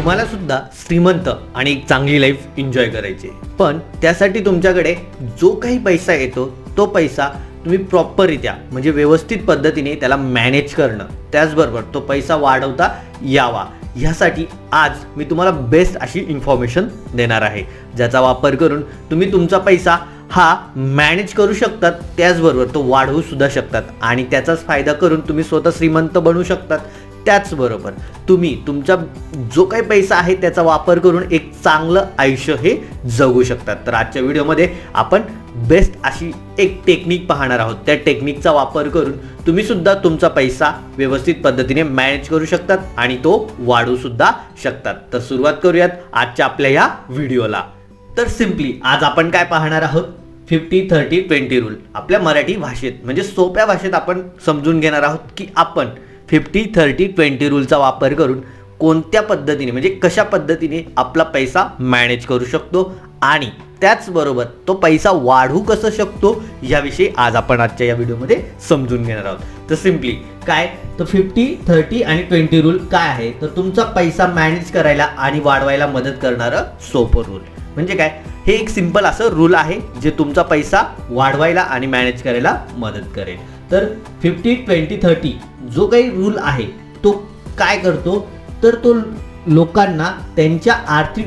तुम्हाला सुद्धा श्रीमंत आणि एक चांगली लाईफ एन्जॉय करायची आहे, पण त्यासाठी तुमच्याकडे जो काही पैसा येतो तो पैसा तुम्ही प्रॉपररित्या म्हणजे व्यवस्थित पद्धतीने त्याला मॅनेज करणं, त्याचबरोबर तो पैसा वाढवता यावा ह्यासाठी आज मी तुम्हाला बेस्ट अशी इन्फॉर्मेशन देणार आहे, ज्याचा वापर करून तुम्ही तुमचा पैसा हा मॅनेज करू शकतात, त्याचबरोबर तो वाढवू सुद्धा शकतात आणि त्याचाच फायदा करून तुम्ही स्वतः श्रीमंत बनू शकतात. त्याचबरोबर तुम्ही तुमचा जो काही पैसा आहे त्याचा वापर करून एक चांगलं आयुष्य हे जगू शकतात. तर आजच्या व्हिडिओमध्ये आपण बेस्ट अशी एक टेक्निक पाहणार आहोत. त्या टेक्निकचा वापर करून तुम्ही सुद्धा तुमचा पैसा व्यवस्थित पद्धतीने मॅनेज करू शकतात आणि तो वाढवू सुद्धा शकतात. तर सुरुवात करूयात आजच्या आपल्या या व्हिडिओला. तर सिम्पली आज आपण काय पाहणार आहोत, 50-30-20 रूल. आपल्या मराठी भाषेत म्हणजे सोप्या भाषेत आपण समजून घेणार आहोत की आपण 50-30-20 रूलचा वापर करून कोणत्या पद्धतीने म्हणजे कशा पद्धतीने आपला पैसा मॅनेज करू शकतो आणि त्याचबरोबर तो पैसा वाढवू कसं शकतो याविषयी आज आपण आजच्या या व्हिडिओमध्ये समजून घेणार आहोत. तर सिम्पली काय, तर 50-30 आणि 20 रूल काय आहे, तर तुमचा पैसा मॅनेज करायला आणि वाढवायला मदत करणारं सोपं रूल. म्हणजे काय, हे एक सिंपल असं रूल आहे जे तुमचा पैसा वाढवायला आणि मॅनेज करायला मदत करेल. तर 50-20-30 जो काही रूल आहे तो काय करतो, तर तो लोकांना त्यांच्या आर्थिक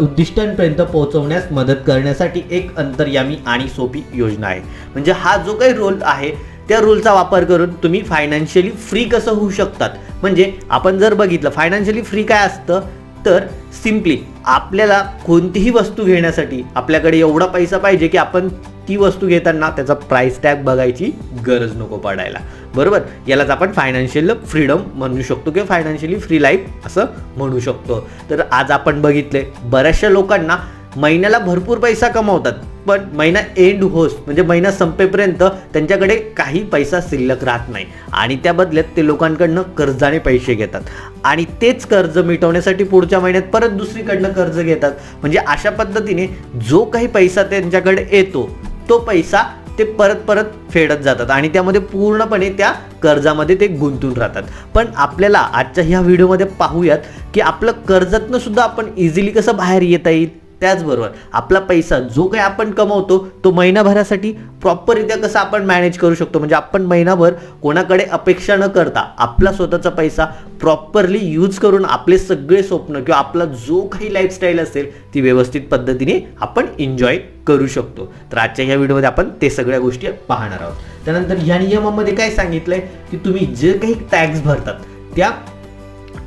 उद्दिष्टांपर्यंत पोहोचवण्यास मदत करण्यासाठी एक अंतर्यामी आणि सोपी योजना आहे. म्हणजे हा जो काही रूल आहे त्या रूलचा वापर करून तुम्ही फायनान्शियली फ्री कसं होऊ शकतात. म्हणजे आपण जर बघितलं फायनान्शियली फ्री काय असतं, तर सिम्पली आपल्याला कोणतीही वस्तू घेण्यासाठी आपल्याकडे एवढा पैसा पाहिजे की आपण ती वस्तू घेताना त्याचा प्राइस टॅग बघायची गरज नको पडायला, बरोबर. यालाच आपण फायनान्शियल फ्रीडम म्हणू शकतो किंवा फायनान्शियली फ्री लाईफ असं म्हणू शकतो. तर आज आपण बघितले बऱ्याचशा लोकांना महिन्याला भरपूर पैसा कमवतात, पण महिना एंड होस म्हणजे महिना संपेपर्यंत त्यांच्याकडे काही पैसा शिल्लक राहत नाही आणि त्या बदल्यात ते लोकांकडनं कर्जाने पैसे घेतात आणि तेच कर्ज मिटवण्यासाठी पुढच्या महिन्यात परत दुसरीकडनं कर्ज घेतात. म्हणजे अशा पद्धतीने जो काही पैसा त्यांच्याकडे येतो तो पैसा ते परत फेडत जातात आणि त्यामध्ये पूर्णपणे त्या कर्जामध्ये ते गुंतून राहतात. पण आपल्याला आजच्या ह्या व्हिडिओमध्ये पाहूयात की आपलं कर्जातनं सुद्धा आपण इझिली कसं बाहेर येता येईल, त्याचबरोबर आपला पैसा जो काही आपण कमवतो तो महिनाभरासाठी प्रॉपररित्या कसं आपण मॅनेज करू शकतो. म्हणजे आपण महिनाभर कोणाकडे अपेक्षा न करता आपला स्वतःचा पैसा प्रॉपरली यूज करून आपले सगळे स्वप्न किंवा आपला जो काही लाईफस्टाईल असेल ती व्यवस्थित पद्धतीने आपण एन्जॉय करू शकतो. तर आजच्या ह्या व्हिडिओमध्ये आपण ते सगळ्या गोष्टी पाहणार आहोत. त्यानंतर या नियमामध्ये काय सांगितलंय की तुम्ही जे काही टॅक्स भरतात त्या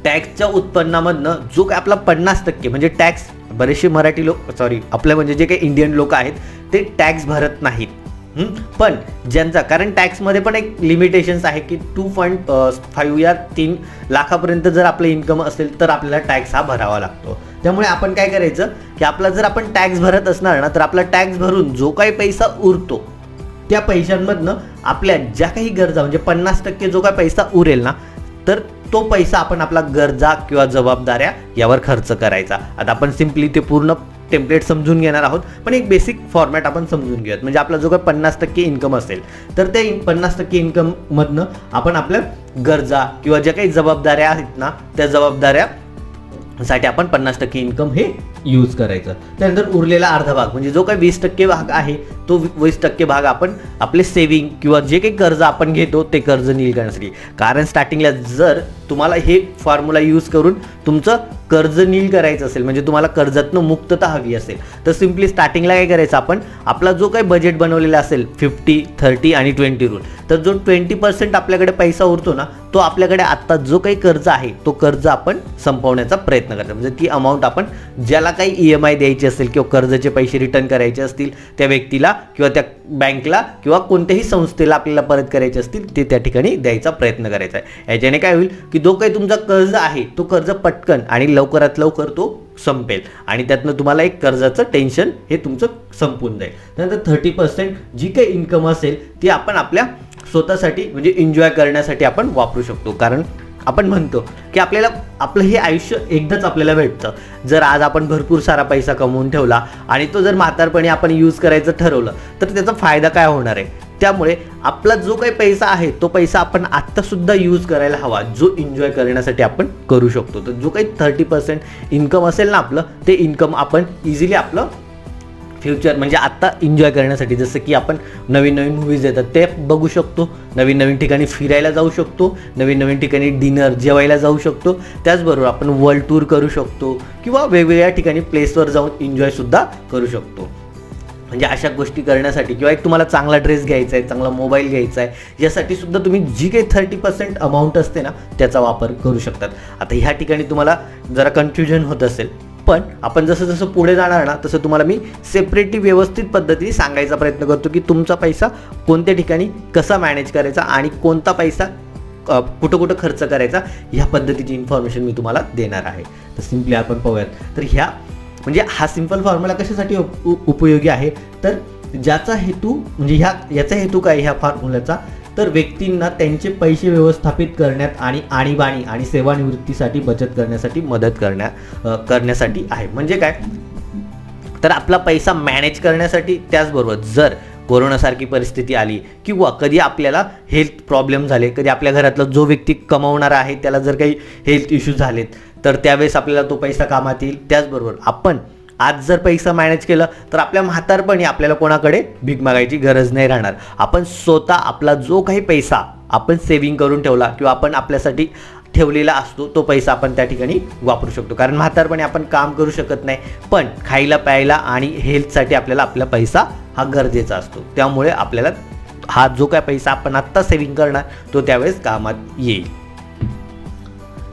टॅक्सच्या उत्पन्नामधनं जो काही आपला 50% म्हणजे टॅक्स, बरेचसे मराठी लोक आपल्या म्हणजे जे काही इंडियन लोक आहेत ते टॅक्स भरत नाहीत. पण ज्यांचा, कारण टॅक्समध्ये पण एक लिमिटेशन्स आहे की 2.5 या 3 लाखापर्यंत जर आपलं इन्कम असेल तर आपल्याला टॅक्स हा भरावा लागतो. त्यामुळे आपण काय करायचं की आपला जर आपण टॅक्स भरत असणार ना तर आपला टॅक्स भरून जो काही पैसा उरतो त्या पैशांमधनं आपल्या ज्या काही गरजा म्हणजे 50% जो काही पैसा उरेल ना तर तो पैसा आपण आपला गरजा किंवा जबाबदाऱ्या यावर खर्च करायचा. आता आपण सिम्पली ते पूर्ण टेम्पलेट समजून घेणार आहोत, पण एक बेसिक फॉर्मॅट आपण समजून घेऊयात. म्हणजे आपला जो काही 50% इन्कम असेल तर त्या 50% इन्कममधनं आपण आपल्या गरजा किंवा ज्या काही जबाबदाऱ्या आहेत ना त्या जबाबदाऱ्यासाठी आपण 50% इन्कम हे यूज करायचं. त्यानंतर उरलेला अर्धा भाग म्हणजे जो काही 20% भाग आहे तो 20% भाग आपण आपले सेविंग किंवा जे काही कर्ज आपण घेतो ते कर्ज नील करण्यासाठी. कारण स्टार्टिंगला जर तुम्हाला हे फॉर्म्युला यूज करून तुमचं कर्ज नील करायचं असेल म्हणजे तुम्हाला कर्जातनं मुक्तता हवी असेल तर सिम्पली स्टार्टिंगला काय करायचं, आपण आपला जो काही बजेट बनवलेला असेल 50-30 आणि 20 रूल, तर जो 20% आपल्याकडे पैसा उरतो ना तो आपल्याकडे आत्ता जो काही कर्ज आहे तो कर्ज आपण संपवण्याचा प्रयत्न करतो. म्हणजे ती अमाऊंट आपण ज्याला काही EMI द्यायची असेल किंवा कर्जाचे पैसे रिटर्न करायचे असतील त्या व्यक्तीला किंवा त्या बँकला किंवा कोणत्याही संस्थेला आपल्याला परत करायचे असतील ते त्या ठिकाणी द्यायचा प्रयत्न करायचा आहे. याच्याने काय होईल की जो काही तुमचा कर्ज आहे तो कर्ज पटकन आणि लवकरात लवकर तो संपेल आणि त्यातनं तुम्हाला एक कर्जाचं टेन्शन हे तुमचं संपून जाईल. त्यानंतर 30% जी काही इन्कम असेल ती आपण आपल्या स्वतःसाठी म्हणजे एन्जॉय करण्यासाठी आपण वापरू शकतो. कारण आपण म्हणतो की आपल्याला आपलं हे आयुष्य एकदाच आपल्याला भेटतं. जर आज आपण भरपूर सारा पैसा कमवून ठेवला आणि तो जर म्हातारपणी आपण यूज करायचं ठरवलं तर त्याचा फायदा काय होणार आहे, त्यामुळे आपला जो काही पैसा आहे तो पैसा आपण आत्तासुद्धा यूज करायला हवा, जो एन्जॉय करण्यासाठी आपण करू शकतो. तर जो काही 30% इन्कम असेल ना आपलं, ते इन्कम आपण इझिली आपलं फ्युचर म्हणजे आत्ता एन्जॉय करण्यासाठी, जसं की आपण नवीन नवीन मूवीज येतात ते बघू शकतो, नवीन नवीन ठिकाणी फिरायला जाऊ शकतो, नवीन नवीन ठिकाणी डिनर जेवायला जाऊ शकतो, त्याचबरोबर आपण वर्ल्ड टूर करू शकतो किंवा वेगवेगळ्या ठिकाणी प्लेसवर जाऊन एन्जॉयसुद्धा करू शकतो. म्हणजे अशा गोष्टी करण्यासाठी किंवा एक तुम्हाला चांगला ड्रेस घ्यायचा आहे, चांगला मोबाईल घ्यायचा आहे, यासाठी सुद्धा तुम्ही जी काही 30% अमाऊंट असते ना त्याचा वापर करू शकतात. आता ह्या ठिकाणी तुम्हाला जरा कन्फ्युजन होत असेल, पण आपण जसं जसं पुढे जाणार ना तसं तुम्हाला मी सेपरेटली व्यवस्थित पद्धतीने सांगायचा प्रयत्न करतो की तुमचा पैसा कोणत्या ठिकाणी कसा मॅनेज करायचा आणि कोणता पैसा कुठं कुठं खर्च करायचा, ह्या पद्धतीची इन्फॉर्मेशन मी तुम्हाला देणार आहे. तर सिम्पली आपण पाहूयात. तर ह्या म्हणजे हा सिंपल फॉर्म्युला कशासाठी उपयोगी आहे, तर ज्याचा हेतू म्हणजे याचा हेतू काय ह्या फॉर्म्युल्याचा, तर व्यक्तींना त्यांचे पैसे व्यवस्थापित करण्यात आणि आणीबाणी आणि सेवानिवृत्तीसाठी बचत करण्यासाठी मदत करण्यासाठी आहे. म्हणजे काय, तर आपला पैसा मॅनेज करण्यासाठी, त्याचबरोबर जर कोरोनासारखी परिस्थिती आली किंवा कधी आपल्याला हेल्थ प्रॉब्लेम झाले, कधी आपल्या घरातला जो व्यक्ती कमावणारा आहे त्याला जर काही हेल्थ इश्यूज झालेत, तर त्यावेळेस आपल्याला तो पैसा कामात येईल. त्याचबरोबर आपण आज जर पैसा मॅनेज केलं तर आपल्या म्हातारपणी आपल्याला कोणाकडे भीक मागायची गरज नाही राहणार. आपण स्वतः आपला जो काही पैसा आपण सेव्हिंग करून ठेवला किंवा आपण आपल्यासाठी ठेवलेला असतो तो पैसा आपण त्या ठिकाणी वापरू शकतो. कारण म्हातारपणी आपण काम करू शकत नाही, पण खायला प्यायला आणि हेल्थसाठी आपल्याला आपला पैसा हा गरजेचा असतो. त्यामुळे आपल्याला हा जो काय पैसा आपण आत्ता सेव्हिंग करणार तो त्यावेळेस कामात येईल.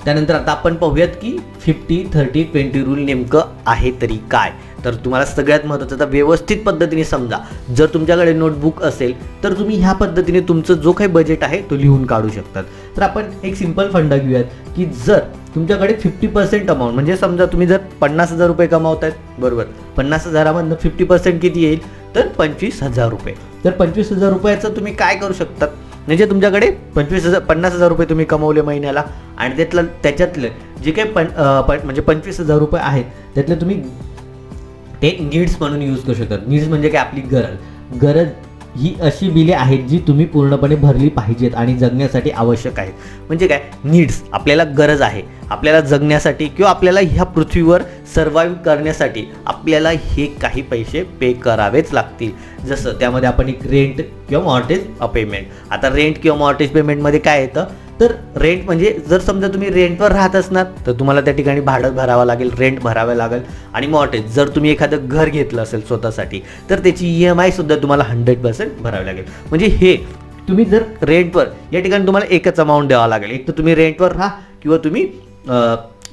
त्यानंतर आता आपण पाहूयात की 50-30-20 रूल नेमकं आहे तरी काय. तर तुम्हाला सगळ्यात महत्त्वाचं, तर व्यवस्थित पद्धतीने समजा. जर तुमच्याकडे नोटबुक असेल तर तुम्ही ह्या पद्धतीने तुमचं जो काही बजेट आहे तो लिहून काढू शकतात. तर आपण एक सिंपल फंडा घेऊयात की जर तुमच्याकडे 50% अमाऊंट, म्हणजे समजा तुम्ही जर 50,000 रुपये कमावतायत, बरोबर, 50,000मधनं 50% किती येईल, तर 25,000 रुपये. तर 25,000 रुपयाचं तुम्ही काय करू शकतात, म्हणजे तुमच्याकडे 50,000 रुपये तुम्ही कमवले महिन्याला आणि त्याच्यातले जे काही म्हणजे 25,000 रुपये आहेत त्यातले तुम्ही ते नीड्स म्हणून यूज करू शकतात. नीड्स म्हणजे काय, आपली गरज ही अशी बिले आहेत जी तुम्ही पूर्णपणे भरली पाहिजेत आणि जगण्यासाठी आवश्यक आहेत. म्हणजे काय, नीड्स आपल्याला गरज आहे, आपल्याला जगण्यासाठी किंवा आपल्याला ह्या पृथ्वीवर सर्वाईव्ह करण्यासाठी आपल्याला हे काही पैसे पे करावेच लागतील. जसं त्यामध्ये आपण एक रेंट किंवा मॉर्टेज पेमेंट. आता रेंट किंवा मॉर्टेज पेमेंटमध्ये काय येतं, तर रेंट म्हणजे जर समजा तुम्ही रेंटवर राहत असणार तर तुम्हाला त्या ठिकाणी भाडं भरावं लागेल, रेंट भरावं लागेल. आणि मॉर्टेज जर तुम्ही एखादं घर घेतलं असेल स्वतःसाठी तर त्याची EMI सुद्धा तुम्हाला 100% भरावी लागेल. म्हणजे हे तुम्ही जर रेंटवर, या ठिकाणी तुम्हाला एकच अमाऊंट द्यावा लागेल. एक तर तुम्ही रेंटवर राहा किंवा तुम्ही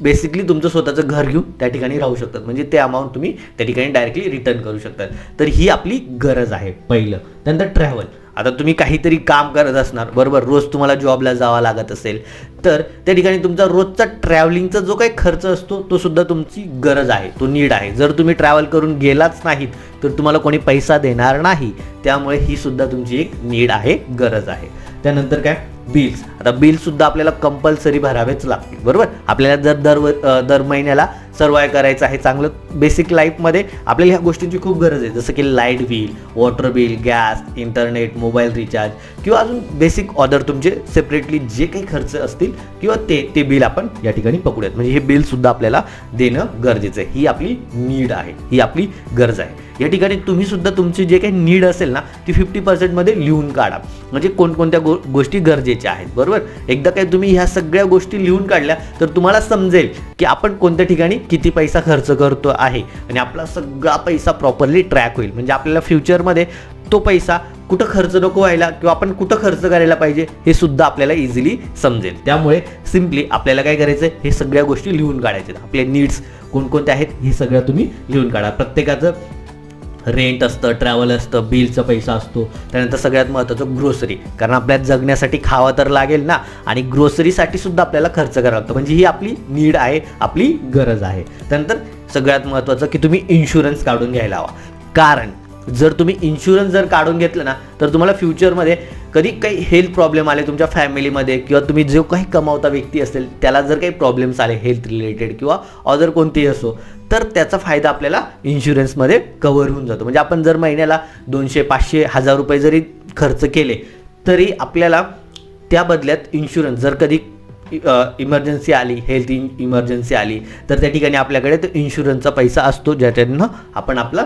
बेसिकली तुमचं स्वतःचं घर घेऊन त्या ठिकाणी राहू शकतात. म्हणजे ते अमाऊंट तुम्ही त्या ठिकाणी डायरेक्टली रिटर्न करू शकतात. तर ही आपली गरज आहे पहिलं. त्यानंतर ट्रॅव्हल. आता तुम्ही काहीतरी काम करत असणार, बरोबर, रोज तुम्हाला जॉबला जावं लागत असेल तर त्या ठिकाणी तुमचा रोजचा ट्रॅव्हलिंगचा जो काही खर्च असतो तो सुद्धा तुमची गरज आहे, तो नीड आहे. जर तुम्ही ट्रॅव्हल करून गेलाच नाहीत तर तुम्हाला कोणी पैसा देणार नाही. त्यामुळे ही सुद्धा तुमची एक नीड आहे, गरज आहे. त्यानंतर काय, बिल्स. आता बिलसुद्धा आपल्याला कंपल्सरी भरावेच लागतील, बरोबर. आपल्याला जर दर महिन्याला सर्वाईव्ह करायचं आहे चांगलं बेसिक लाईफमध्ये, आपल्याला ह्या गोष्टींची खूप गरज आहे. जसं की light bill, water bill, gas, internet, mobile recharge किंवा अजून बेसिक ऑदर तुमचे सेपरेटली जे काही खर्च असतील किंवा ते बिल आपण या ठिकाणी पकडूयात. म्हणजे हे बिलसुद्धा आपल्याला देणं गरजेचं आहे. ही आपली नीड आहे, ही आपली गरज आहे. या ठिकाणी तुम्ही सुद्धा तुमची जे काही नीड असेल ना ती 50% लिहून काढा. म्हणजे कोणकोणत्या गोष्टी गरजेच्या आहेत, बरोबर. एकदा काही तुम्ही ह्या सगळ्या गोष्टी लिहून काढल्या तर तुम्हाला समजेल की आपण कोणत्या ठिकाणी किती पैसा खर्च करतो आहे आणि आपला सगळा पैसा प्रॉपरली ट्रॅक होईल. म्हणजे आपल्याला फ्युचरमध्ये तो पैसा कुठं खर्च नको व्हायला किंवा आपण कुठं खर्च करायला पाहिजे हे सुद्धा आपल्याला इझिली समजेल. त्यामुळे सिम्पली आपल्याला काय करायचं आहे, हे सगळ्या गोष्टी लिहून काढायच्या. आपले नीड्स कोणकोणत्या आहेत हे सगळं तुम्ही लिहून काढा. प्रत्येकाचं रेंट असतं, ट्रॅव्हल असतं, बिलचा पैसा असतो. त्यानंतर सगळ्यात महत्त्वाचं ग्रोसरी, कारण आपल्याला जगण्यासाठी खावं तर लागेल ना, आणि ग्रोसरीसाठी सुद्धा आपल्याला खर्च करावा लागतो. म्हणजे ही आपली नीड आहे, आपली गरज आहे. त्यानंतर सगळ्यात महत्त्वाचं की तुम्ही इन्शुरन्स काढून घ्यायला हवा. कारण जर तुम्ही इन्शुरन्स जर काढून घेतलं ना तर तुम्हाला फ्युचरमध्ये कधी काही हेल्थ प्रॉब्लेम आले तुमच्या फॅमिलीमध्ये किंवा तुम्ही जो काही कमावता व्यक्ती असेल त्याला जर काही प्रॉब्लेम्स आले हेल्थ रिलेटेड किंवा अदर कोणतेही असो तर त्याचा फायदा आपल्याला इन्शुरन्समध्ये कव्हर होऊन जातो. म्हणजे आपण जर महिन्याला 200, 500, 1000 रुपये जरी खर्च केले तरी आपल्याला त्या बदल्यात इन्शुरन्स जर कधी इमर्जन्सी आली, हेल्थ इमर्जन्सी आली, तर त्या ठिकाणी आपल्याकडे तो इन्शुरन्सचा पैसा असतो ज्याच्यानं आपण आपला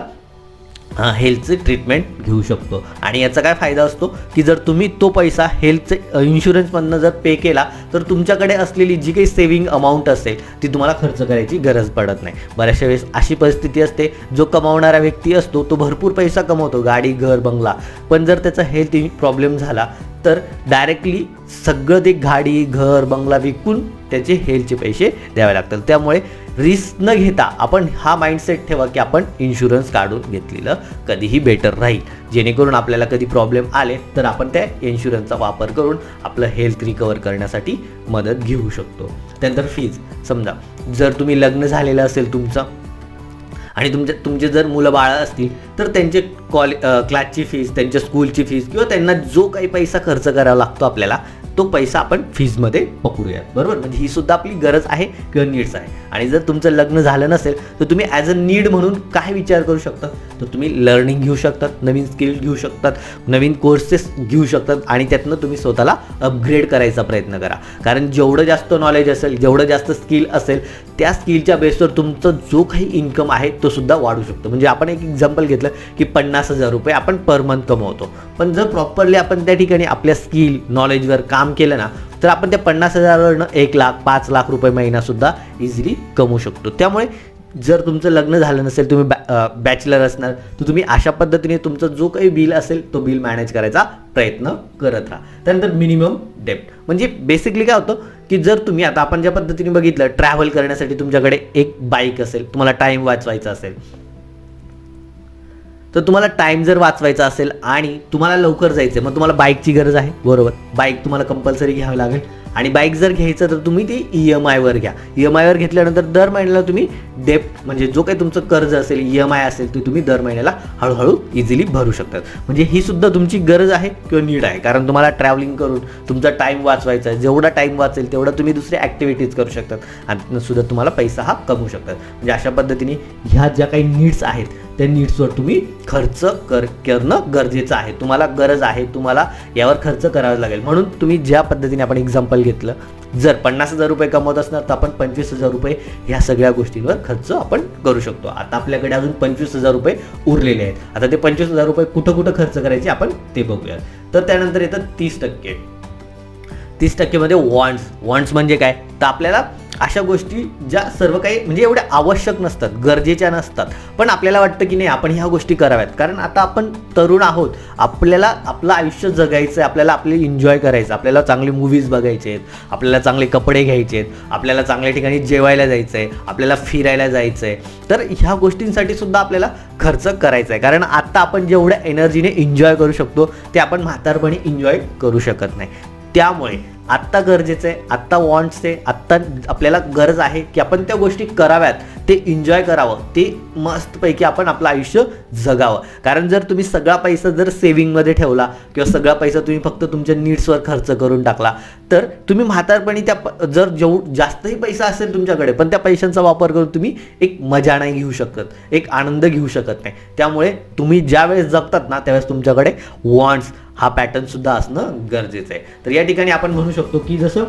हेल्थचे ट्रीटमेंट घेऊ शकतो. आणि याचा काय फायदा असतो की जर तुम्ही तो पैसा हेल्थचे इन्शुरन्समधनं जर पे केला तर तुमच्याकडे असलेली जी काही सेविंग अमाऊंट असेल ती तुम्हाला खर्च करायची गरज पडत नाही. बऱ्याचशा वेळेस अशी परिस्थिती असते, जो कमावणारा व्यक्ती असतो तो भरपूर पैसा कमवतो, गाडी, घर, बंगला, पण जर त्याचा हेल्थ प्रॉब्लेम झाला तर डायरेक्टली सगळं ते गाडी, घर, बंगला विकून त्याचे हेल्थचे पैसे द्यावे लागतात. त्यामुळे रिस्क न घेता आपण हा माइंडसेट ठेवा की आपण इन्शुरन्स काढून घेतलेलं कधीही बेटर राहील, जेणेकरून आपल्याला कधी प्रॉब्लेम आले तर आपण त्या इन्शुरन्सचा वापर करून आपलं हेल्थ रिकवर करण्यासाठी मदत घेऊ शकतो. त्यानंतर फीज, समजा जर तुम्ही लग्न झालेलं असेल तुमचं आणि तुमचे जर मुलं बाळं असतील तर त्यांचे क्लासची फीज, त्यांच्या स्कूलची फीज किंवा त्यांना जो काही पैसा खर्च करावा लागतो आपल्याला तो पैसा आपण फीजमध्ये पकडूयात, बरोबर. म्हणजे ही सुद्धा आपली गरज आहे किंवा नीड्स आहे. आणि जर तुमचं लग्न झालं नसेल तर तुम्ही ॲज अ नीड म्हणून काय विचार करू शकता, तर तुम्ही लर्निंग घेऊ शकतात, नवीन स्किल घेऊ शकतात, नवीन कोर्सेस घेऊ शकतात आणि त्यातनं तुम्ही स्वतःला अपग्रेड करायचा प्रयत्न करा. कारण जेवढं जास्त नॉलेज असेल, जेवढं जास्त स्किल असेल, त्या स्किलच्या बेसवर तुमचं जो काही इन्कम आहे तो सुद्धा वाढू शकतो. म्हणजे आपण एक एक्झाम्पल घेतलं की 50,000 रुपये आपण पर मंथ कमवतो, पण जर प्रॉपरली आपण त्या ठिकाणी आपल्या स्किल, नॉलेजवर काम केलं ना तर आपण त्या 50,000वरनं 1 लाख, 5 लाख रुपये महिनासुद्धा इझिली कमवू शकतो. त्यामुळे जर तुमचं लग्न झालं नसेल, तुम्ही बॅचलर असणार, तर तुम्ही अशा पद्धतीने तुमचा जो काही बिल असेल तो बिल मॅनेज करायचा प्रयत्न करत राहा. त्यानंतर मिनिमम डेप्ट, म्हणजे बेसिकली काय होतं की जर तुम्ही आता आपण ज्या पद्धतीने बघितलं, ट्रॅव्हल करण्यासाठी तुमच्याकडे एक बाईक असेल, तुम्हाला टाईम वाचवायचा असेल, तर तुम्हाला टाईम जर वाचवायचा असेल आणि तुम्हाला लवकर जायचं, मग तुम्हाला बाईकची गरज आहे, बरोबर. बाईक तुम्हाला कंपल्सरी घ्यावी लागेल आणि बाईक जर घ्यायचं तर तुम्ही ती EMIवर घ्या. EMIवर घेतल्यानंतर दर महिन्याला तुम्ही डेप्ट म्हणजे जो काही तुमचं कर्ज असेल, EMI असेल, ते तुम्ही दर महिन्याला हळूहळू इझिली भरू शकतात. म्हणजे ही सुद्धा तुमची गरज आहे किंवा नीड आहे, कारण तुम्हाला ट्रॅव्हलिंग करून तुमचा टाईम वाचवायचा आहे. जेवढा टाईम वाचेल तेवढा तुम्ही दुसऱ्या ॲक्टिव्हिटीज करू शकतात आणि सुद्धा तुम्हाला पैसा हा कमवू शकतात. म्हणजे अशा पद्धतीने ह्या ज्या काही नीड्स आहेत त्या नीड्सवर तुम्ही खर्च करणं गरजेचं आहे. तुम्हाला गरज आहे, तुम्हाला यावर खर्च करावा लागेल. म्हणून तुम्ही ज्या पद्धतीने आपण एक्झाम्पल घेतलं, जर 50,000 रुपये कमवत असणार तर आपण 25,000 रुपये ह्या सगळ्या गोष्टींवर खर्च आपण करू शकतो. आता आपल्याकडे अजून 25,000 रुपये उरलेले आहेत. आता ते 25,000 रुपये कुठं कुठं खर्च करायचे आपण ते बघूया. तर त्यानंतर येतं 30%. 30%मध्ये वॉन्ट्स म्हणजे काय, तर आपल्याला अशा गोष्टी ज्या सर्व काही म्हणजे एवढ्या आवश्यक नसतात, गरजेच्या नसतात, पण आपल्याला वाटतं की नाही आपण ह्या गोष्टी कराव्यात. कारण आता आपण तरुण आहोत, आपल्याला आपलं आयुष्य जगायचं आहे, आपल्याला आपले एन्जॉय करायचं, आपल्याला चांगले मूव्हीज बघायचे आहेत, आपल्याला चांगले कपडे घ्यायचे आहेत, आपल्याला चांगल्या ठिकाणी जेवायला जायचं आहे, आपल्याला फिरायला जायचं आहे. तर ह्या गोष्टींसाठी सुद्धा आपल्याला खर्च करायचा आहे. कारण आत्ता आपण जेवढ्या एनर्जीने एन्जॉय करू शकतो ते आपण म्हातारपणी एन्जॉय करू शकत नाही. त्यामुळे आत्ता गरजेचं आहे, आत्ता वॉन्ट्स आहे, आत्ता आपल्याला गरज आहे की आपण त्या गोष्टी कराव्यात, ते एन्जॉय करावं, ते मस्तपैकी आपण आपलं आयुष्य जगावं. कारण जर तुम्ही सगळा पैसा जर सेविंगमध्ये ठेवला किंवा सगळा पैसा तुम्ही फक्त तुमच्या नीड्सवर खर्च करून टाकला तर तुम्ही म्हातारपणी जर जास्तही पैसा असेल तुमच्याकडे पण त्या पैशांचा वापर करून तुम्ही एक मजा नाही घेऊ शकत, एक आनंद घेऊ शकत नाही. त्यामुळे तुम्ही ज्या वेळेस जगतात ना त्यावेळेस तुमच्याकडे वॉन्ट्स हा पॅटर्न सुद्धा असणं गरजेचं आहे. तर या ठिकाणी आपण म्हणू शकतो की जसं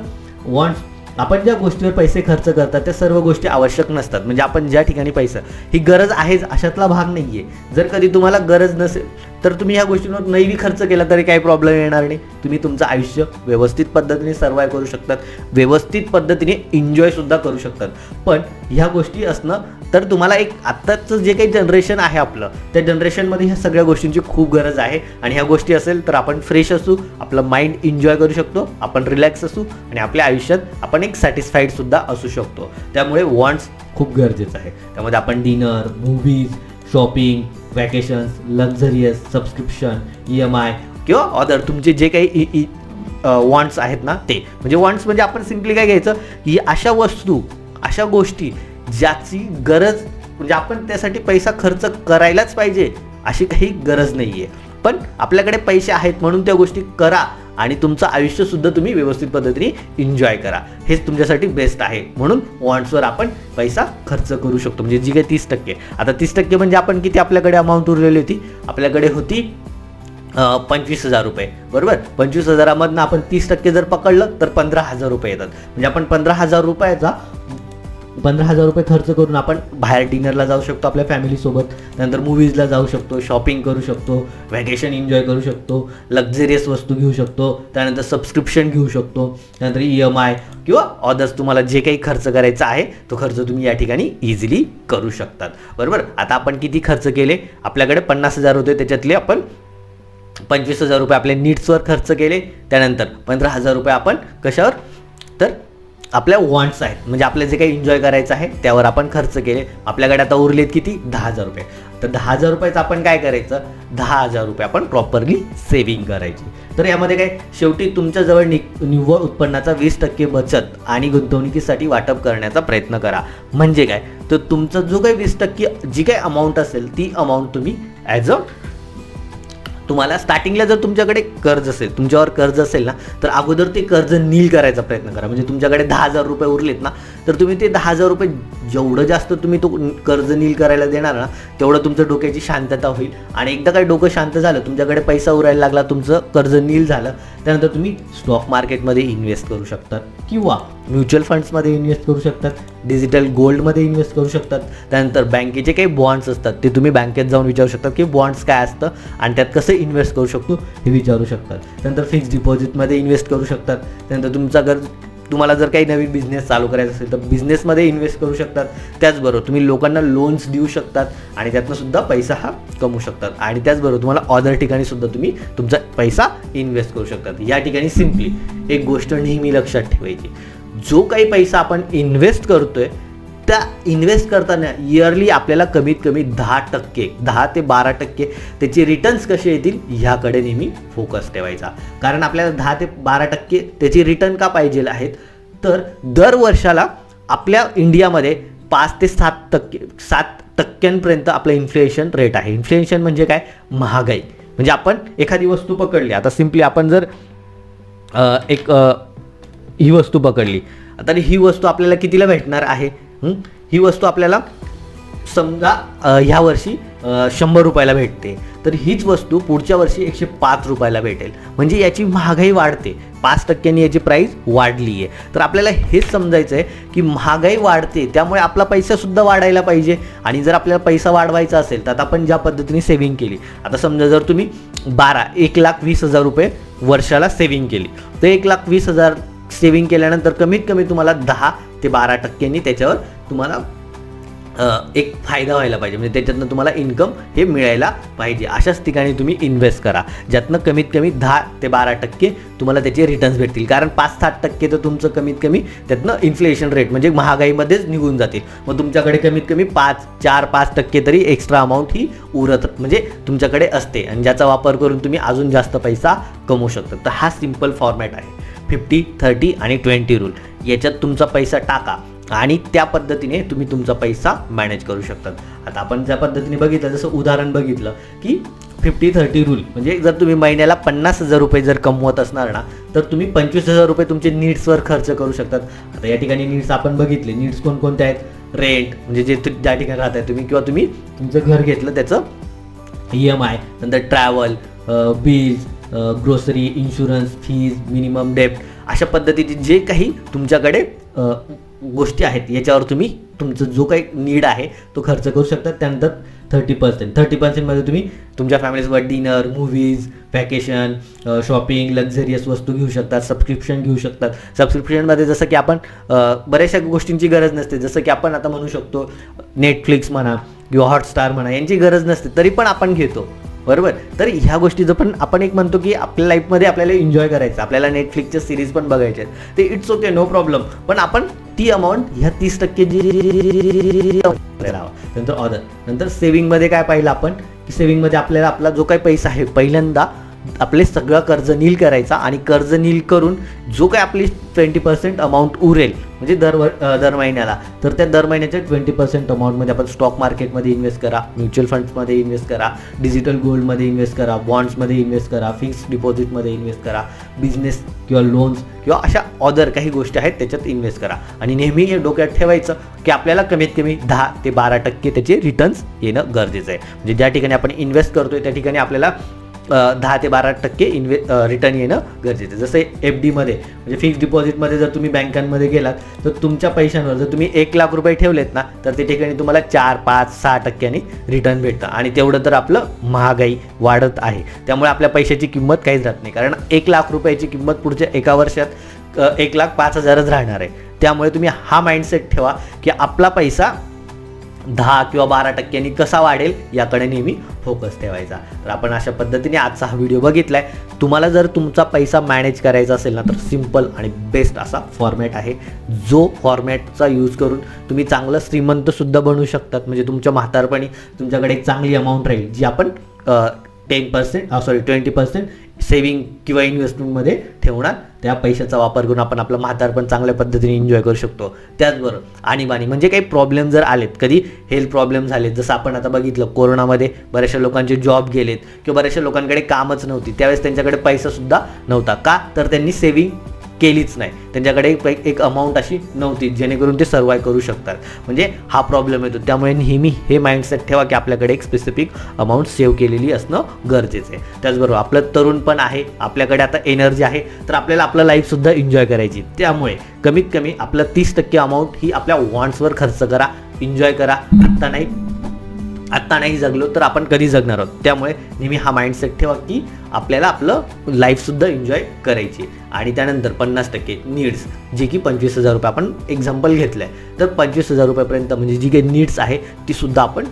वॉन्ट्स, आपण ज्या गोष्टीवर पैसे खर्च करतात त्या सर्व गोष्टी आवश्यक नसतात. म्हणजे आपण ज्या ठिकाणी पैसा ही गरज आहेच अशातला भाग नाही आहे. जर कधी तुम्हाला गरज नसेल तर तुम्ही ह्या गोष्टींवर नाही खर्च केला तरी काही प्रॉब्लेम येणार नाही. तुम्ही तुमचं आयुष्य व्यवस्थित पद्धतीने सर्वाइव्ह करू शकतात, व्यवस्थित पद्धतीने एन्जॉयसुद्धा करू शकतात. पण ह्या गोष्टी असणं तर तुम्हाला एक आत्ताचं जे काही जनरेशन आहे आपलं, त्या जनरेशनमध्ये ह्या सगळ्या गोष्टींची खूप गरज आहे. आणि ह्या गोष्टी असेल तर आपण फ्रेश असू, आपलं माइंड एन्जॉय करू शकतो, आपण रिलॅक्स असू आणि आपल्या आयुष्यात आपण एक सॅटिस्फाईडसुद्धा असू शकतो. त्यामुळे वॉन्ट्स खूप गरजेचं आहे. त्यामध्ये आपण dinner, movies, shopping, vacations, luxurious, subscription, EMI किंवा अदर तुमचे जे काही वॉन्ट्स आहेत ना ते. म्हणजे वॉन्ट्स म्हणजे आपण सिम्पली काय घ्यायचं की अशा वस्तू, अशा गोष्टी ज्याची गरज म्हणजे आपण त्यासाठी पैसा खर्च करायलाच पाहिजे अशी काही गरज नाही आहे, पण आपल्याकडे पैसे आहेत म्हणून त्या गोष्टी करा आणि तुमचं आयुष्यसुद्धा तुम्ही व्यवस्थित पद्धतीने एन्जॉय करा. हेच तुमच्यासाठी बेस्ट आहे. म्हणून वॉन्ट्सवर आपण पैसा खर्च करू शकतो. म्हणजे जी काही 30%, आता 30% म्हणजे आपण किती आपल्याकडे अमाऊंट उरलेली होती, आपल्याकडे होती 25,000 रुपये, बरोबर. 25,000मधनं आपण 30% जर पकडलं तर 15,000 रुपये येतात. म्हणजे आपण 15,000 रुपये खर्च करून आपण बाहेर डिनरला जाऊ शकतो आपल्या फॅमिलीसोबत, त्यानंतर मूवीजला जाऊ शकतो, शॉपिंग करू शकतो, व्हॅकेशन एन्जॉय करू शकतो, लक्झरियस वस्तू घेऊ शकतो, त्यानंतर सबस्क्रिप्शन घेऊ शकतो, त्यानंतर EMI किंवा अदर्स तुम्हाला जे काही खर्च करायचा आहे तो खर्च तुम्ही या ठिकाणी इझिली करू शकतात, बरोबर. आता आपण किती खर्च केले, आपल्याकडे 50,000 होते, त्याच्यातले आपण 25,000 रुपये आपल्या नीड्सवर खर्च केले, त्यानंतर 15,000 रुपये आपण कशावर, तर आपल्या वॉन्ट्स आहेत, म्हणजे आपल्या जे काही एन्जॉय करायचं आहे त्यावर आपण खर्च केले. आपल्याकडे आता उरलेत किती, 10,000 रुपये. तर 10,000 रुपयाचं आपण काय करायचं, 10,000 रुपये आपण प्रॉपरली सेव्हिंग करायची. तर यामध्ये काय, शेवटी तुमच्याजवळ निव्वळ उत्पन्नाचा 20% बचत आणि गुंतवणुकीसाठी वाटप करण्याचा प्रयत्न करा. म्हणजे काय, तर तुमचा जो काही 20% जी काही अमाऊंट असेल ती अमाऊंट तुम्ही ॲज तुम्हाला स्टार्टिंगला जर तुमच्याकडे कर्ज असेल, तुमच्यावर कर्ज असेल ना, तर अगोदर ते कर्ज नील करायचा प्रयत्न करा. म्हणजे तुमच्याकडे 10,000 रुपये उरलेत ना, तर तुम्ही ते 10,000 रुपये जेवढं जास्त तुम्ही तो कर्ज नील करायला देणार ना, तेवढं तुमच्या डोक्याची शांतता होईल. आणि एकदा काही डोकं शांत झालं, तुमच्याकडे पैसा उरायला लागला, तुमचं कर्ज नील झालं, त्यानंतर तुम्ही स्टॉक मार्केटमध्ये इन्व्हेस्ट करू शकतात किंवा म्युच्युअल फंड्समध्ये इन्व्हेस्ट करू शकतात, डिजिटल गोल्डमध्ये इन्व्हेस्ट करू शकतात. त्यानंतर बँकेचे काही बॉन्ड्स असतात ते तुम्ही बँकेत जाऊन विचारू शकतात की बॉन्ड्स काय असतं आणि त्यात कसं इन्व्हेस्ट करू शकतो हे विचारू शकतात. त्यानंतर फिक्स्ड डिपॉझिटमध्ये इन्व्हेस्ट करू शकतात. त्यानंतर तुम्हाला जर काही नवीन बिझनेस चालू करायचा असेल तर बिझनेसमध्ये इन्व्हेस्ट करू शकतात. त्याचबरोबर तुम्ही लोकांना लोन्स देऊ शकतात आणि त्यातनं सुद्धा पैसा हा कमवू शकतात. आणि त्याचबरोबर तुम्हाला अदर ठिकाणी सुद्धा तुम्ही तुमचा पैसा इन्व्हेस्ट करू शकतात. या ठिकाणी सिम्पली एक गोष्ट नेहमी लक्षात ठेवायची, जो काही पैसा आपण इन्व्हेस्ट करतोय त्या इन्व्हेस्ट करताना इयरली आपल्याला कमीत कमी 10% ते 12% त्याचे रिटर्न्स कसे येतील ह्याकडे नेहमी फोकस ठेवायचा. कारण आपल्याला 10 ते 12% त्याची रिटर्न का पाहिजे आहेत, तर दर वर्षाला आपल्या इंडियामध्ये 5 ते 7% आपलं इन्फ्लेशन रेट आहे. इन्फ्लेशन म्हणजे काय, महागाई. म्हणजे आपण एखादी वस्तू पकडली, आता सिम्पली आपण जर ही वस्तू पकडली, तर ही वस्तू आपल्याला कितीला भेटणार आहे, ही वस्तू आपल्याला समजा ह्या वर्षी 100 रुपयाला भेटते, तर हीच वस्तू पुढच्या वर्षी 105 रुपयाला भेटेल. म्हणजे याची महागाई वाढते, 5% याची प्राईस वाढली आहे. तर आपल्याला हेच समजायचं आहे की महागाई वाढते, त्यामुळे आपला पैसासुद्धा वाढायला पाहिजे. आणि जर आपल्याला पैसा वाढवायचा असेल तर आता आपण ज्या पद्धतीने सेव्हिंग केली, आता समजा जर तुम्ही 1,20,000 रुपये वर्षाला सेव्हिंग केली, तर 1,20,000 सेव्हिंग केल्यानंतर कमीत कमी तुम्हाला 10 ते 12% त्याच्यावर तुम्हाला एक फायदा व्हायला पाहिजे. म्हणजे त्याच्यातनं तुम्हाला इन्कम हे मिळायला पाहिजे. अशाच ठिकाणी तुम्ही इन्व्हेस्ट करा ज्यातनं कमीत कमी 10 ते 12% तुम्हाला त्याचे रिटर्न्स भेटतील. कारण 5-7% तर तुमचं कमीत कमी त्यातनं इन्फ्लेशन रेट म्हणजे महागाईमध्येच निघून जातील. मग तुमच्याकडे कमीत कमी 4-5% तरी एक्स्ट्रा अमाऊंट ही उरत म्हणजे तुमच्याकडे असते आणि ज्याचा वापर करून तुम्ही अजून जास्त पैसा कमवू शकता. तर हा सिम्पल फॉर्मॅट आहे 50, 30 आणि 20 रूल. याच्यात तुमचा पैसा टाका आणि त्या पद्धतीने तुम्ही तुमचा पैसा मॅनेज करू शकतात. आता आपण ज्या पद्धतीने बघितलं, जसं उदाहरण बघितलं की 50-30 रूल, म्हणजे जर तुम्ही महिन्याला 50,000 रुपये जर कमवत असणार ना, तर तुम्ही 25,000 रुपये तुमचे नीड्सवर खर्च करू शकतात. आता या ठिकाणी नीड्स आपण बघितले, नीड्स कोणकोणते आहेत, रेंट म्हणजे जे ज्या ठिकाणी राहताय तुम्ही किंवा तुम्ही तुमचं घर घेतलं त्याचं EMI, नंतर travel, bills, grocery, insurance, fees, minimum डेप्ट, अशा पद्धतीचे जे काही तुमच्याकडे गोष्टी आहेत याच्यावर तुम्ही तुमचं जो काही नीड आहे तो खर्च करू शकता. त्यानंतर 30% मध्ये तुम्ही तुमच्या फॅमिलीसोबत dinner, movies, vacation, shopping, luxurious वस्तू घेऊ शकतात, सबस्क्रिप्शन घेऊ शकतात. सबस्क्रिप्शनमध्ये जसं की आपण बऱ्याचशा गोष्टींची गरज नसते, जसं की आपण आता म्हणू शकतो नेटफ्लिक्स म्हणा किंवा हॉटस्टार म्हणा, यांची गरज नसते तरी पण आपण घेतो, बरोबर. तर ह्या गोष्टीचं पण आपण एक म्हणतो की आपल्या लाईफमध्ये आपल्याला एन्जॉय करायचं, आपल्याला नेटफ्लिक्सच्या सिरीज पण बघायच्या आहेत, ते इट्स ओके, नो प्रॉब्लेम. पण आपण ती अमाऊंट ह्या 30% नंतर ऑर्डर. नंतर सेव्हिंगमध्ये काय पाहिलं आपण की सेव्हिंगमध्ये आपल्याला आपला जो काही पैसा आहे पहिल्यांदा आपले सगळं कर्ज नील करायचा आणि कर्ज नील करून जो काही आपली 20% अमाऊंट उरेल म्हणजे दर महिन्याला, तर त्या दर महिन्याच्या 20% अमाऊंटमध्ये आपण स्टॉक मार्केटमध्ये इन्व्हेस्ट करा, म्युच्युअल फंड्समध्ये इन्व्हेस्ट करा, डिजिटल गोल्डमध्ये इन्व्हेस्ट करा, बॉन्ड्समध्ये इन्व्हेस्ट करा, फिक्स्ड डिपॉझिटमध्ये इन्व्हेस्ट करा, बिझनेस किंवा लोन्स किंवा अशा अदर काही गोष्टी आहेत त्याच्यात इन्व्हेस्ट करा. आणि नेहमी हे डोक्यात ठेवायचं की आपल्याला कमीत कमी 10 ते 12% त्याचे रिटर्न्स येणं गरजेचं आहे. म्हणजे ज्या ठिकाणी आपण इन्व्हेस्ट करतोय त्या ठिकाणी आपल्याला 10 ते 12% रिटर्न येणं गरजेचं आहे. जसं FDमध्ये म्हणजे फिक्स्ड डिपॉझिटमध्ये जर तुम्ही बँकांमध्ये गेलात तर तुमच्या पैशांवर जर तुम्ही 1 लाख रुपये ठेवलेत ना तर त्या ठिकाणी तुम्हाला 4, 5, 6% रिटर्न भेटतं. आणि तेवढं तर आपलं महागाई वाढत आहे, त्यामुळे आपल्या पैशाची किंमत काहीच राहत नाही. कारण 1 लाख रुपयाची किंमत पुढच्या एका वर्षात 1,05,000च राहणार आहे. त्यामुळे तुम्ही हा माइंडसेट ठेवा की आपला पैसा 10 किंवा 12% कसा वाढेल याकडे नेहमी फोकस ठेवायचा. तर आपण अशा पद्धतीने आजचा हा व्हिडिओ बघितलाय. तुम्हाला जर तुमचा पैसा मॅनेज करायचा असेल ना तर सिम्पल आणि बेस्ट असा फॉर्मॅट आहे, जो फॉर्मॅटचा यूज करून तुम्ही चांगलं श्रीमंतसुद्धा बनू शकतात. म्हणजे तुमच्या म्हातारपणी तुमच्याकडे एक चांगली अमाऊंट राहील जी आपण 20% सेविंग किंवा इन्व्हेस्टमेंटमध्ये ठेवणार. त्या पैशाचा वापर करून आपण आपलं म्हातारपण चांगल्या पद्धतीने एन्जॉय करू शकतो. त्याचबरोबर आणीबाणी म्हणजे काही प्रॉब्लेम जर आलेत, कधी हेल्थ प्रॉब्लेम झालेत, जसं आपण आता बघितलं कोरोनामध्ये बऱ्याचशा लोकांचे जॉब गेलेत किंवा बऱ्याचशा लोकांकडे कामच नव्हती, त्यावेळेस त्यांच्याकडे पैसासुद्धा नव्हता. का तर त्यांनी सेविंग केलीच नाही, त्यांच्याकडे एक अमाऊंट अशी नव्हती जेणेकरून ते सर्वाईव्ह करू शकतात. म्हणजे हा प्रॉब्लेम येतो. त्यामुळे नेहमी हे माइंडसेट ठेवा की आपल्याकडे एक स्पेसिफिक अमाऊंट सेव्ह केलेली असणं गरजेचं आहे. त्याचबरोबर आपलं तरुण पण आहे, आपल्याकडे आता एनर्जी आहे, तर आपल्याला आपलं लाईफसुद्धा एन्जॉय करायची. त्यामुळे कमीत कमी आपलं 30% अमाऊंट ही आपल्या वॉन्ट्सवर खर्च करा, एन्जॉय करा. आत्ता नाही जगलो तर आपण कधी जगणार आहोत. त्यामुळे नेहमी हा माइंडसेट ठेवा की आपल्याला आपलं लाईफसुद्धा एन्जॉय करायची. आणि त्यानंतर 50% नीड्स, जे की 25,000 रुपये आपण एक्झाम्पल घेतलं आहे, तर 25,000 रुपयापर्यंत म्हणजे जी काही नीड्स आहे तीसुद्धा आपण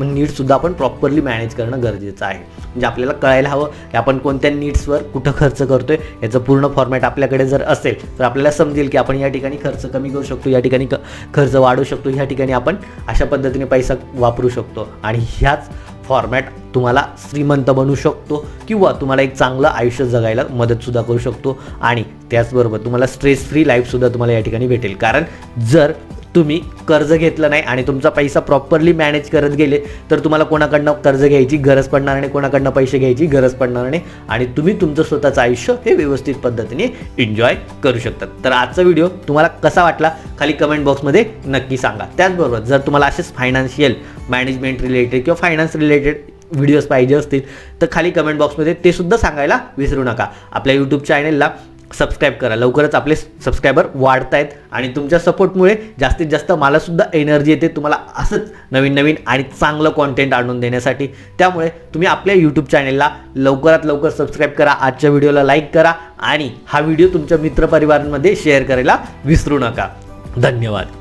नीड्ससुद्धा आपण प्रॉपरली मॅनेज करणं गरजेचं आहे. म्हणजे आपल्याला कळायला हवं की आपण कोणत्या नीड्सवर कुठं खर्च करतोय. याचं पूर्ण फॉर्मॅट आपल्याकडे जर असेल तर आपल्याला समजेल की आपण या ठिकाणी खर्च कमी करू शकतो, या ठिकाणी खर्च वाढवू शकतो, ह्या ठिकाणी आपण अशा पद्धतीने पैसा वापरू शकतो. आणि ह्याच फॉर्मॅट तुम्हाला श्रीमंत बनवू शकतो किंवा तुम्हाला एक चांगलं आयुष्य जगायला मदतसुद्धा करू शकतो. आणि त्याचबरोबर तुम्हाला स्ट्रेस फ्री लाईफसुद्धा तुम्हाला या ठिकाणी भेटेल. कारण जर तुम्ही कर्ज घेतलं नाही आणि तुमचा पैसा प्रॉपरली मॅनेज करत गेले तर तुम्हाला कोणाकडनं कर्ज घ्यायची गरज पडणार नाही, कोणाकडनं पैसे घ्यायची गरज पडणार नाही आणि तुम्ही तुमचं स्वतःचं आयुष्य हे व्यवस्थित पद्धतीने एन्जॉय करू शकतात. तर आजचा व्हिडिओ तुम्हाला कसा वाटला खाली कमेंट बॉक्समध्ये नक्की सांगा. त्याचबरोबर जर तुम्हाला असेच फायनान्शियल मॅनेजमेंट रिलेटेड किंवा फायनान्स रिलेटेड व्हिडिओज पाहिजे असतील तर खाली कमेंट बॉक्समध्ये ते सुद्धा सांगायला विसरू नका. आपल्या यूट्यूब चॅनलला सबस्क्राईब करा. लवकरच आपले सबस्क्रायबर वाढत आहेत आणि तुमच्या सपोर्टमुळे जास्तीत जास्त मलासुद्धा एनर्जी येते तुम्हाला असंच नवीन आणि चांगलं कॉन्टेंट आणून देण्यासाठी. त्यामुळे तुम्ही आपल्या यूट्यूब चॅनलला लवकरात लवकर सबस्क्राईब करा, आजच्या व्हिडिओला लाईक करा आणि हा व्हिडिओ तुमच्या मित्रपरिवारांमध्ये शेअर करायला विसरू नका. धन्यवाद.